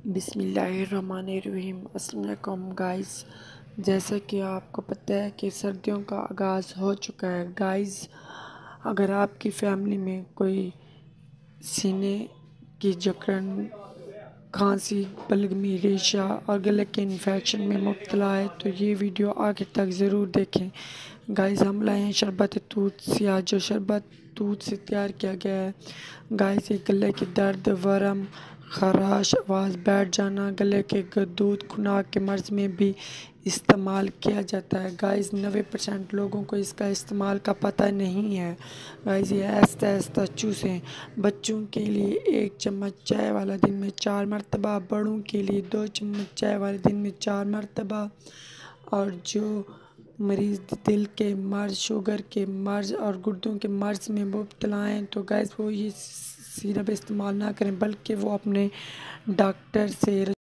بسم اللہ الرحمن الرحیم۔ السلام علیکم گائز، جیسا کہ آپ کو پتہ ہے کہ سردیوں کا آغاز ہو چکا ہے گائز۔ اگر آپ کی فیملی میں کوئی سینے کی جکڑن، کھانسی، بلغمی، ریشہ اور گلے کے انفیکشن میں مبتلا ہے تو یہ ویڈیو آخر تک ضرور دیکھیں گائز۔ ہم لائے ہیں شربت توت سیاہ، جو شربت توت سے تیار کیا گیا ہے گائز۔ یہ گلے کے درد، ورم، خراش، آواز بیٹھ جانا، گلے کے گردود، خناق کے مرض میں بھی استعمال کیا جاتا ہے گائز۔ 90% لوگوں کو اس کا استعمال کا پتہ نہیں ہے گائز۔ یہ آہستہ آہستہ چوسیں۔ بچوں کے لیے 1 چمچ چائے والا دن میں 4 مرتبہ، بڑوں کے لیے 2 چمچ چائے والے دن میں 4 مرتبہ، اور جو مریض دل کے مرض، شوگر کے مرض اور گردوں کے مرض میں مبتلا ہیں تو گائز وہ یہ سیرپ استعمال نہ کریں، بلکہ وہ اپنے ڈاکٹر سے